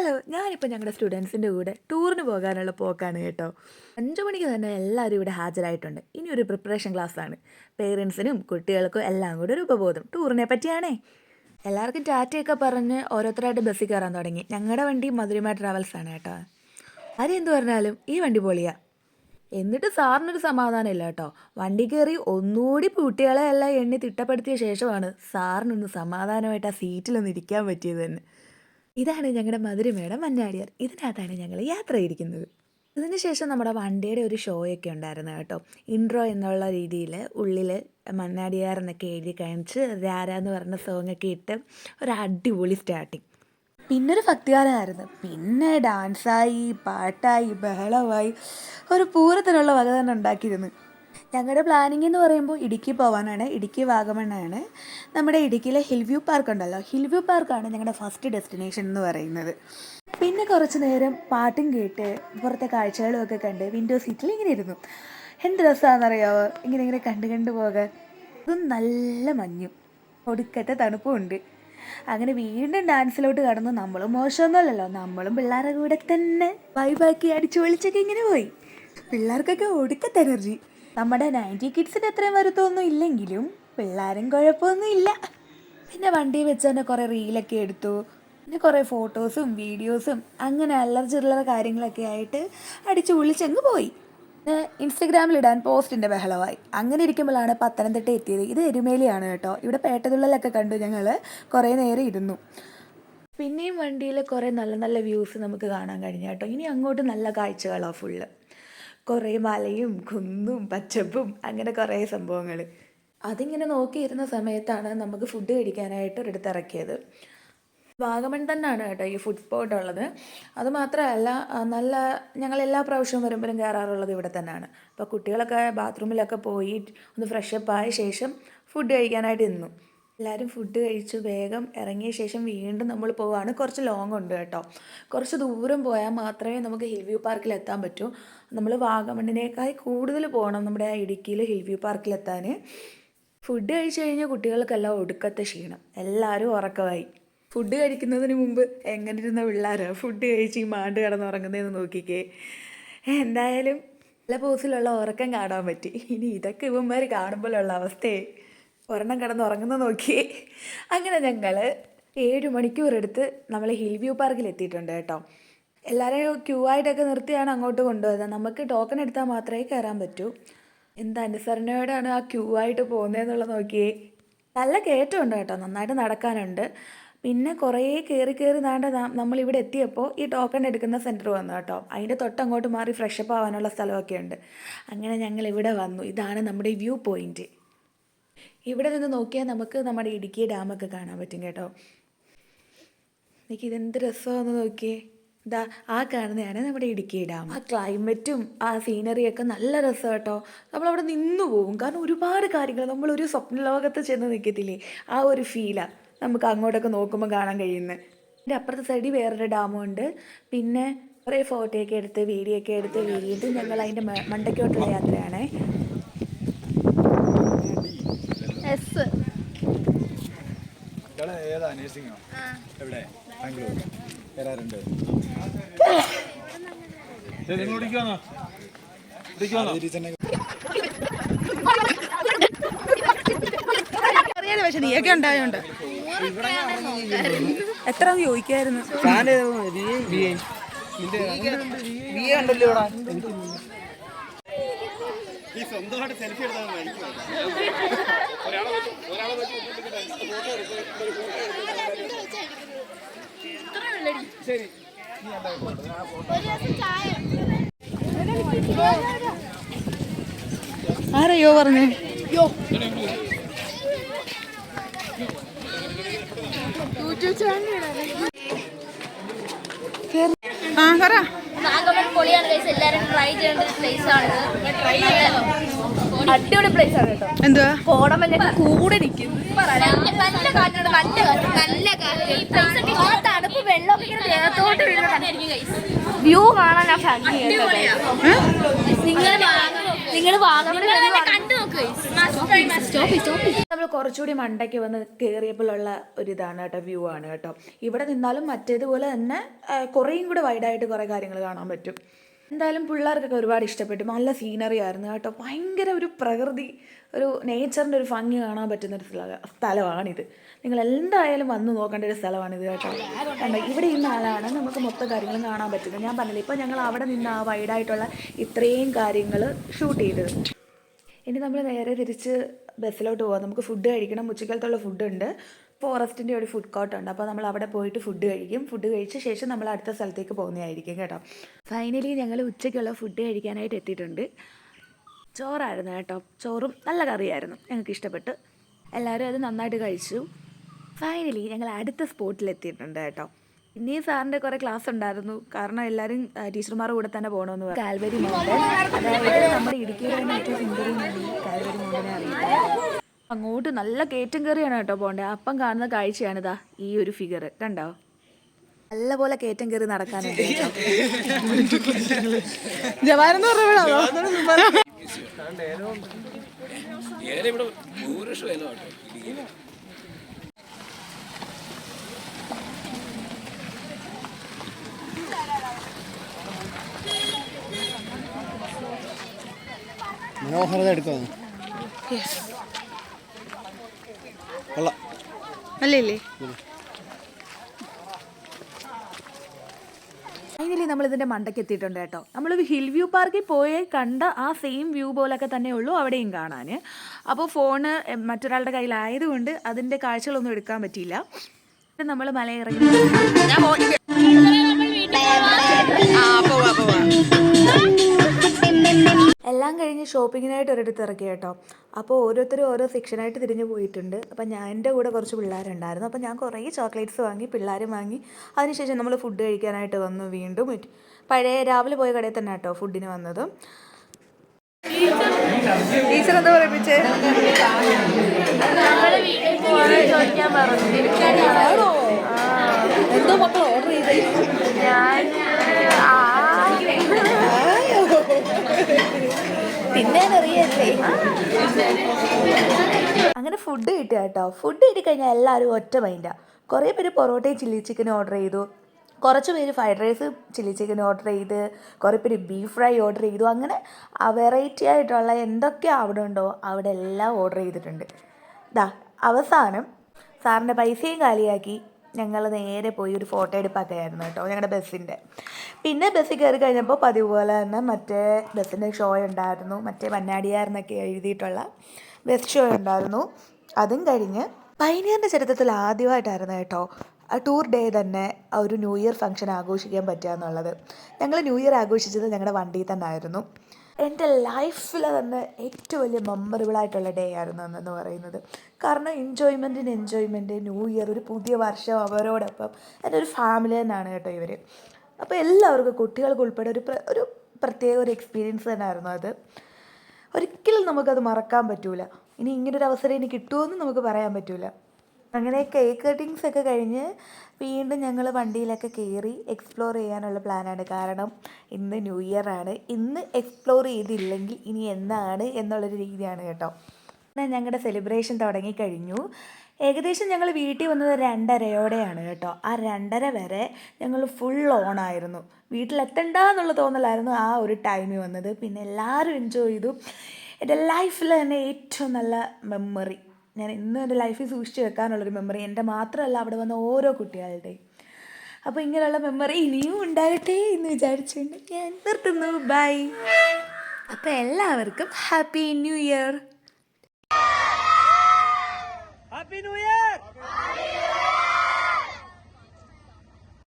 Hello, ഞാനിപ്പോൾ ഞങ്ങളുടെ സ്റ്റുഡൻസിൻ്റെ കൂടെ ടൂറിന് പോകാനുള്ള പോക്കാണ് കേട്ടോ. 5 മണിക്ക് തന്നെ എല്ലാവരും ഇവിടെ ഹാജരായിട്ടുണ്ട്. ഇനി ഒരു പ്രിപ്പറേഷൻ ക്ലാസ്സാണ്. പേരൻസിനും കുട്ടികൾക്കും എല്ലാം കൂടെ ഒരു ഉപബോധം ടൂറിനെ പറ്റിയാണേ. എല്ലാവർക്കും ടാറ്റയൊക്കെ പറഞ്ഞ് ഓരോരുത്തരായിട്ട് ബസ്സിൽ കയറാൻ തുടങ്ങി. ഞങ്ങളുടെ വണ്ടി മധുരിമ ട്രാവൽസ് ആണ് കേട്ടോ. ആരും എന്ത് പറഞ്ഞാലും ഈ വണ്ടി പൊളിയാ. എന്നിട്ട് സാറിനൊരു സമാധാനമില്ല കേട്ടോ. വണ്ടി കയറി ഒന്നുകൂടി കുട്ടികളെ എല്ലാം എണ്ണി തിട്ടപ്പെടുത്തിയ ശേഷമാണ് സാറിനൊന്ന് സമാധാനമായിട്ട് ആ സീറ്റിലൊന്ന് ഇരിക്കാൻ പറ്റിയത് തന്നെ. ഇതാണ് ഞങ്ങളുടെ മധുരിമയുടെ മഞ്ഞാടിയാർ. ഇതിനകത്താണ് ഞങ്ങൾ യാത്ര ഇരിക്കുന്നത്. ഇതിന് ശേഷം നമ്മുടെ വണ്ടിയുടെ ഒരു ഷോയൊക്കെ ഉണ്ടായിരുന്നു കേട്ടോ. ഇൻട്രോ എന്നുള്ള രീതിയിൽ ഉള്ളിൽ മണ്ണാടിയാർ എന്നൊക്കെ എഴുതി കാണിച്ച് രാര എന്ന് പറഞ്ഞ സോങ്ങൊക്കെ ഇട്ട് ഒരു അടിപൊളി സ്റ്റാർട്ടിങ്. പിന്നൊരു ഭക്തിഗാനമായിരുന്നു. പിന്നെ ഡാൻസായി, പാട്ടായി, ബഹളമായി, ഒരു പൂരത്തിനുള്ള വക തന്നെ ഉണ്ടാക്കിയിരുന്നു. ഞങ്ങളുടെ പ്ലാനിങ് എന്ന് പറയുമ്പോൾ ഇടുക്കി പോകാനാണ്. ഇടുക്കി വാഗമണ്ണാണ്. നമ്മുടെ ഇടുക്കിയിലെ ഹിൽ വ്യൂ പാർക്ക് ഉണ്ടല്ലോ, ഹിൽ വ്യൂ പാർക്കാണ് ഞങ്ങളുടെ ഫസ്റ്റ് ഡെസ്റ്റിനേഷൻ എന്ന് പറയുന്നത്. പിന്നെ കുറച്ച് നേരം പാട്ടും കേട്ട് പുറത്തെ കാഴ്ചകളും ഒക്കെ കണ്ട് വിൻഡോ സീറ്റിൽ ഇങ്ങനെ ഇരുന്നു. എന്ത് രസമാണെന്നറിയാമോ ഇങ്ങനെ കണ്ട് പോകാൻ. അതും നല്ല മഞ്ഞും ഒടുക്കത്തെ തണുപ്പും ഉണ്ട്. അങ്ങനെ വീണ്ടും ഡാൻസിലോട്ട് കടന്നു. നമ്മളും മോശമൊന്നുമല്ലല്ലോ, നമ്മളും പിള്ളേരുടെ കൂടെ തന്നെ വൈബാക്കി അടിച്ചു പൊളിച്ചൊക്കെ ഇങ്ങനെ പോയി. പിള്ളേർക്കൊക്കെ ഒടുക്കത്തെ എനർജി. നമ്മുടെ 90 കിഡ്സിൻ്റെ അത്രയും വരുത്തൊന്നും ഇല്ലെങ്കിലും പിള്ളേരും കുഴപ്പമൊന്നും ഇല്ല. പിന്നെ വണ്ടി വെച്ച് തന്നെ കുറേ റീലൊക്കെ എടുത്തു. പിന്നെ കുറേ ഫോട്ടോസും വീഡിയോസും അങ്ങനെ അല്ലറ കാര്യങ്ങളൊക്കെ ആയിട്ട് അടിച്ചു പൊളിച്ചങ്ങ് പോയി. ഇൻസ്റ്റഗ്രാമിലിടാൻ പോസ്റ്റിൻ്റെ ബഹളമായി. അങ്ങനെ ഇരിക്കുമ്പോഴാണ് പത്തനംതിട്ട എത്തിയത്. ഇത് എരുമേലിയാണ് കേട്ടോ. ഇവിടെ പേട്ടതുള്ളലൊക്കെ കണ്ടു ഞങ്ങൾ കുറേ നേരം ഇരുന്നു. പിന്നെയും വണ്ടിയിൽ കുറേ നല്ല വ്യൂസ് നമുക്ക് കാണാൻ കഴിഞ്ഞു കേട്ടോ. ഇനി അങ്ങോട്ട് നല്ല കാഴ്ചകളോ ഫുള്ള്. കുറേ മലയും കുന്നും പച്ചപ്പും അങ്ങനെ കുറേ സംഭവങ്ങൾ. അതിങ്ങനെ നോക്കിയിരുന്ന സമയത്താണ് നമുക്ക് ഫുഡ് കഴിക്കാനായിട്ട് ഒരിടത്ത് ഇറക്കിയത്. വാഗമൺ തന്നെയാണ് കേട്ടോ ഈ ഫുഡ് സ്പോട്ട് ഉള്ളത്. അതുമാത്രമല്ല ഞങ്ങൾ എല്ലാ പ്രാവശ്യവും വരുമ്പോഴും കയറാറുള്ളത് ഇവിടെ തന്നെയാണ്. അപ്പോൾ കുട്ടികളൊക്കെ ബാത്റൂമിലൊക്കെ പോയി ഒന്ന് ഫ്രഷപ്പ് ആയ ശേഷം ഫുഡ് കഴിക്കാനായിട്ട് നിന്നു. എല്ലാവരും ഫുഡ് കഴിച്ചു വേഗം ഇറങ്ങിയ ശേഷം വീണ്ടും നമ്മൾ പോവുകയാണ്. കുറച്ച് ലോങ് ഉണ്ട് കേട്ടോ. കുറച്ച് ദൂരം പോയാൽ മാത്രമേ നമുക്ക് ഹിൽ വ്യൂ പാർക്കിൽ എത്താൻ പറ്റൂ. നമ്മൾ വാഗമണ്ണിനേക്കാൾ കൂടുതൽ പോകണം നമ്മുടെ ആ ഇടുക്കിയിൽ ഹിൽ വ്യൂ പാർക്കിലെത്താൻ. ഫുഡ് കഴിച്ച് കഴിഞ്ഞാൽ കുട്ടികൾക്കെല്ലാം ഒടുക്കത്തെ ക്ഷീണം, എല്ലാവരും ഉറക്കമായി. ഫുഡ് കഴിക്കുന്നതിന് മുമ്പ് എങ്ങനെ ഇരുന്ന പിള്ളേരാണ് ഫുഡ് കഴിച്ച് ഈ മാണ്ട് കിടന്നുറങ്ങുന്നതെന്ന് നോക്കിക്കേ. എന്തായാലും നല്ല പോസിലുള്ള ഉറക്കം കാണാൻ പറ്റി. ഇനി ഇതൊക്കെ ഇവന്മാർ കാണുമ്പോഴുള്ള അവസ്ഥയെ ഒരെണ്ണം കിടന്നുറങ്ങുന്ന നോക്കിയേ. അങ്ങനെ ഞങ്ങൾ 7 മണിക്കൂർ എടുത്ത് നമ്മൾ ഹിൽ വ്യൂ പാർക്കിൽ എത്തിയിട്ടുണ്ട് കേട്ടോ. എല്ലാവരെയും ക്യൂ ആയിട്ടൊക്കെ നിർത്തിയാണ് അങ്ങോട്ട് കൊണ്ടുപോയത്. നമുക്ക് ടോക്കൺ എടുത്താൽ മാത്രമേ കയറാൻ പറ്റൂ. എന്താ അനുസരണയോടാണ് ആ ക്യൂ ആയിട്ട് പോകുന്നതെന്നുള്ളത് നോക്കിയേ. നല്ല കയറ്റമുണ്ട് കേട്ടോ, നന്നായിട്ട് നടക്കാനുണ്ട്. പിന്നെ കുറേ കയറി നമ്മളിവിടെ എത്തിയപ്പോൾ ഈ ടോക്കൺ എടുക്കുന്ന സെൻറ്റർ വന്നു കേട്ടോ. അതിൻ്റെ തൊട്ടങ്ങോട്ട് മാറി ഫ്രഷപ്പ് ആവാനുള്ള സ്ഥലമൊക്കെ ഉണ്ട്. അങ്ങനെ ഞങ്ങൾ ഇവിടെ വന്നു. ഇതാണ് നമ്മുടെ വ്യൂ പോയിൻറ്റ്. ഇവിടെ നിന്ന് നോക്കിയാൽ നമുക്ക് നമ്മുടെ ഇടുക്കി ഡാമൊക്കെ കാണാൻ പറ്റും കേട്ടോ. ഇതെന്ത് രസമാണെന്ന് നോക്കിയേ. ഇതാ ആ കാണുന്നതാണ് നമ്മുടെ ഇടുക്കി ഡാം. ആ ക്ലൈമറ്റും ആ സീനറിയൊക്കെ നല്ല രസം കേട്ടോ. നമ്മളവിടെ നിന്നു പോകും. കാരണം ഒരുപാട് കാര്യങ്ങൾ നമ്മളൊരു സ്വപ്ന ലോകത്ത് ചെന്ന് നിൽക്കത്തില്ലേ, ആ ഒരു ഫീലാണ് നമുക്ക് അങ്ങോട്ടൊക്കെ നോക്കുമ്പോൾ കാണാൻ കഴിയുന്നത്. എൻ്റെ അപ്പുറത്തെ സൈഡിൽ വേറൊരു ഡാമുണ്ട്. പിന്നെ കുറേ ഫോട്ടോയൊക്കെ എടുത്ത് വീഡിയോ ഒക്കെ എടുത്ത് വീണ്ടും ഞങ്ങൾ അതിൻ്റെ മണ്ടയ്ക്കോട്ടുള്ള യാത്രയാണ്. ഏതാ നേഴ്സിംഗോ? എവിടെ? ബാംഗ്ലൂർ. വരാറുണ്ട്. അറിയാതെ പക്ഷെ നീയൊക്കെ ഉണ്ടായോണ്ട് എത്ര ചോദിക്കായിരുന്നു. ഈ സ്വന്തമായിട്ട് സെൽഫി എടുത്താൽ ശരി. ആരയോ പറഞ്ഞു അടിപൊളി പ്ലേസ് ആണ് കേട്ടോ. എന്തുവാ കോടമഞ്ഞൊക്കെ കൂടെ നിൽക്കുന്നു. നല്ല കാറ്റുണ്ട്, നല്ല തണുപ്പ് വെള്ളമൊക്കെ ഇങ്ങനെ ദേഹത്തോട്ട് വീഴുന്ന വ്യൂ കാണാൻ ആ ഭംഗി. നിങ്ങൾ നിങ്ങൾ കണ്ടു നോക്ക്. നമ്മൾ കുറച്ചുകൂടി മണ്ടയ്ക്ക് വന്ന് കയറിയപ്പോഴുള്ള ഒരിതാണ് കേട്ടോ, വ്യൂ ആണ് കേട്ടോ. ഇവിടെ നിന്നാലും മറ്റേതുപോലെ തന്നെ കുറേയും കൂടെ വൈഡായിട്ട് കുറേ കാര്യങ്ങൾ കാണാൻ പറ്റും. എന്തായാലും പിള്ളേർക്കൊക്കെ ഒരുപാട് ഇഷ്ടപ്പെട്ടു. നല്ല സീനറി ആയിരുന്നു കേട്ടോ. ഭയങ്കര ഒരു പ്രകൃതി, ഒരു നേച്ചറിൻ്റെ ഒരു ഭംഗി കാണാൻ പറ്റുന്നൊരു സ്ഥലമാണിത്. നിങ്ങൾ എന്തായാലും വന്ന് നോക്കേണ്ട ഒരു സ്ഥലമാണിത് കേട്ടോ. കണ്ടോ, ഇവിടെ ഇന്ന ആളാണ് നമുക്ക് മൊത്തം കാര്യങ്ങളും കാണാൻ പറ്റുന്നത്. ഞാൻ പറഞ്ഞില്ല, ഇപ്പോൾ ഞങ്ങൾ അവിടെ നിന്ന് ആ വൈഡായിട്ടുള്ള ഇത്രയും കാര്യങ്ങൾ ഷൂട്ട് ചെയ്തത്. ഇനി നമ്മൾ നേരെ തിരിച്ച് ബസ്സിലോട്ട് പോകാം. നമുക്ക് ഫുഡ് കഴിക്കണം. ഉച്ചക്കാലത്തുള്ള ഫുഡുണ്ട്. ഫോറസ്റ്റിൻ്റെ ഒരു ഫുഡ് കോർട്ടുണ്ട്. അപ്പോൾ നമ്മൾ അവിടെ പോയിട്ട് ഫുഡ് കഴിക്കും. ഫുഡ് കഴിച്ച ശേഷം നമ്മൾ അടുത്ത സ്ഥലത്തേക്ക് പോകുന്നതായിരിക്കും കേട്ടോ. ഫൈനലി ഞങ്ങൾ ഉച്ചയ്ക്കുള്ള ഫുഡ് കഴിക്കാനായിട്ട് എത്തിയിട്ടുണ്ട്. ചോറായിരുന്നു കേട്ടോ. ചോറും നല്ല കറിയായിരുന്നു. ഞങ്ങൾക്ക് ഇഷ്ടപ്പെട്ടു. എല്ലാവരും അത് നന്നായിട്ട് കഴിച്ചു. ഫൈനലി ഞങ്ങൾ അടുത്ത സ്പോട്ടിലെത്തിയിട്ടുണ്ട് കേട്ടോ. ഇനിയും സാറിൻ്റെ കുറേ ക്ലാസ് ഉണ്ടായിരുന്നു. കാരണം എല്ലാവരും ടീച്ചർമാരുടെ കൂടെ തന്നെ പോകണമെന്ന് പറഞ്ഞു. കാൽവരി മൗണ്ടൻ, അതായത് നമ്മുടെ ഇടുക്കിയുടെ തന്നെ ഏറ്റവും സുന്ദരി കാൽവരി മൗണ്ടനെ അറിയില്ല. അങ്ങോട്ട് നല്ല കയറ്റം കയറിയാണ് കേട്ടോ പോകേണ്ടത്. അപ്പം കാണുന്ന കാഴ്ചയാണിതാ ഈ ഒരു ഫിഗർ കണ്ടോ. നല്ല പോലെ കയറ്റം കയറി നടക്കാനുണ്ട് കേട്ടോ. മനോഹരത എടുക്കാം അല്ലേ. ഫൈനലി നമ്മളിതിൻ്റെ മണ്ടയ്ക്ക് എത്തിയിട്ടുണ്ട് കേട്ടോ. നമ്മൾ ഹിൽ വ്യൂ പാർക്കിൽ പോയി കണ്ട ആ സെയിം വ്യൂ പോലൊക്കെ തന്നെ ഉള്ളൂ അവിടെയും കാണാൻ. അപ്പോൾ ഫോണ് മറ്റൊരാളുടെ കയ്യിലായതുകൊണ്ട് അതിൻ്റെ കാഴ്ചകളൊന്നും എടുക്കാൻ പറ്റിയില്ല. നമ്മൾ മലയിറങ്ങി എല്ലാം കഴിഞ്ഞ് ഷോപ്പിങ്ങിനായിട്ട് ഒരിടത്ത് ഇറക്കി കേട്ടോ. അപ്പോൾ ഓരോരുത്തരും ഓരോ സെക്ഷനായിട്ട് തിരിഞ്ഞ് പോയിട്ടുണ്ട്. അപ്പം ഞാൻ എൻ്റെ കൂടെ കുറച്ച് പിള്ളേരുണ്ടായിരുന്നു. അപ്പോൾ ഞാൻ കുറേ ചോക്ലേറ്റ്സ് വാങ്ങി, പിള്ളേരും വാങ്ങി. അതിനുശേഷം നമ്മൾ ഫുഡ് കഴിക്കാനായിട്ട് വന്നു. വീണ്ടും പഴയ രാവിലെ പോയ കടയിൽ തന്നെ കേട്ടോ ഫുഡിന് വന്നത്. ടീച്ചർ എന്താ പറയിപ്പിച്ചേ? എന്തോ മക്കൾ ഓർഡർ ചെയ്തേ? തിന്നാനറിയല്ലേ. അങ്ങനെ ഫുഡ് കിട്ടുക കേട്ടോ. ഫുഡ് കിട്ടിക്കഴിഞ്ഞാൽ എല്ലാവരും ഒറ്റ മൈൻഡാണ്. കുറേ പേര് പൊറോട്ടയും ചില്ലി ചിക്കനും ഓർഡർ ചെയ്തു. കുറച്ച് പേര് fried rice chilli chicken order ചെയ്ത്, കുറേ പേര് ബീഫ് ഫ്രൈ ഓർഡർ ചെയ്തു. അങ്ങനെ വെറൈറ്റി ആയിട്ടുള്ള എന്തൊക്കെയാണ് അവിടെ ഉണ്ടോ അവിടെ എല്ലാം ഓർഡർ ചെയ്തിട്ടുണ്ട്. അവസാനം സാറിൻ്റെ പൈസയും കാലിയാക്കി ഞങ്ങൾ നേരെ പോയി ഒരു ഫോട്ടോ എടുപ്പൊക്കെ ആയിരുന്നു കേട്ടോ ഞങ്ങളുടെ ബസ്സിൻ്റെ. പിന്നെ ബസ്സിൽ കയറി കഴിഞ്ഞപ്പോൾ പതിവ് പോലെ തന്നെ മറ്റേ ബസ്സിൻ്റെ ഷോ ഉണ്ടായിരുന്നു. മറ്റേ മന്നാടിയാരെന്നൊക്കെ എഴുതിയിട്ടുള്ള ബസ് ഷോ ഉണ്ടായിരുന്നു. അതും കഴിഞ്ഞ് പൈനിയറിൻ്റെ ചരിത്രത്തിൽ ആദ്യമായിട്ടായിരുന്നു കേട്ടോ ടൂർ ഡേ തന്നെ ഒരു ന്യൂ ഇയർ ഫംഗ്ഷൻ ആഘോഷിക്കാൻ പറ്റുക എന്നുള്ളത്. ഞങ്ങൾ ന്യൂ ഇയർ ആഘോഷിച്ചത് ഞങ്ങളുടെ വണ്ടിയിൽ തന്നെ ആയിരുന്നു. എൻ്റെ ലൈഫിൽ തന്നെ ഏറ്റവും വലിയ മെമ്മറബിളായിട്ടുള്ള ഡേ ആയിരുന്നു അന്നെന്ന് പറയുന്നത്. കാരണം എൻജോയ്മെൻറ്റ് ന്യൂ ഇയർ, ഒരു പുതിയ വർഷം അവരോടൊപ്പം എൻ്റെ ഒരു ഫാമിലി തന്നെയാണ് കേട്ടോ ഇവർ. അപ്പോൾ എല്ലാവർക്കും കുട്ടികൾക്ക് ഉൾപ്പെടെ ഒരു പ്രത്യേക ഒരു എക്സ്പീരിയൻസ് തന്നെയായിരുന്നു അത്. ഒരിക്കലും നമുക്കത് മറക്കാൻ പറ്റൂല. ഇനി ഇങ്ങനൊരു അവസരം ഇനി കിട്ടുമെന്ന് നമുക്ക് പറയാൻ പറ്റൂല. അങ്ങനെ കേക്ക് കട്ടിങ്സ് ഒക്കെ കഴിഞ്ഞ് വീണ്ടും ഞങ്ങൾ വണ്ടിയിലൊക്കെ കയറി എക്സ്പ്ലോർ ചെയ്യാനുള്ള പ്ലാനാണ്. കാരണം ഇന്ന് ന്യൂ ഇയർ ആണ്. ഇന്ന് എക്സ്പ്ലോർ ചെയ്തില്ലെങ്കിൽ ഇനി എന്നാണ് എന്നുള്ളൊരു രീതിയാണ് കേട്ടോ. ഞങ്ങളുടെ സെലിബ്രേഷൻ തുടങ്ങിക്കഴിഞ്ഞു. ഏകദേശം ഞങ്ങൾ വീട്ടിൽ വന്നത് 2:30 കേട്ടോ. ആ 2:30 വരെ ഞങ്ങൾ ഫുൾ ഓണായിരുന്നു. വീട്ടിലെത്തണ്ട എന്നുള്ള തോന്നലായിരുന്നു ആ ഒരു ടൈമിൽ വന്നത്. പിന്നെ എല്ലാവരും എൻജോയ് ചെയ്തു. എൻ്റെ ലൈഫിൽ തന്നെ ഏറ്റവും നല്ല മെമ്മറി, ഞാൻ ഇന്നും എൻ്റെ ലൈഫിൽ സൂക്ഷിച്ച് വെക്കാനുള്ളൊരു മെമ്മറി, എൻ്റെ മാത്രമല്ല അവിടെ വന്ന ഓരോ കുട്ടികളുടെയും. അപ്പോൾ ഇങ്ങനെയുള്ള മെമ്മറി ഇനിയും ഉണ്ടാകട്ടെ എന്ന് വിചാരിച്ചുകൊണ്ട് ഞാൻ നിർത്തുന്നു. ബൈ. അപ്പോൾ എല്ലാവർക്കും happy new year. Happy new year.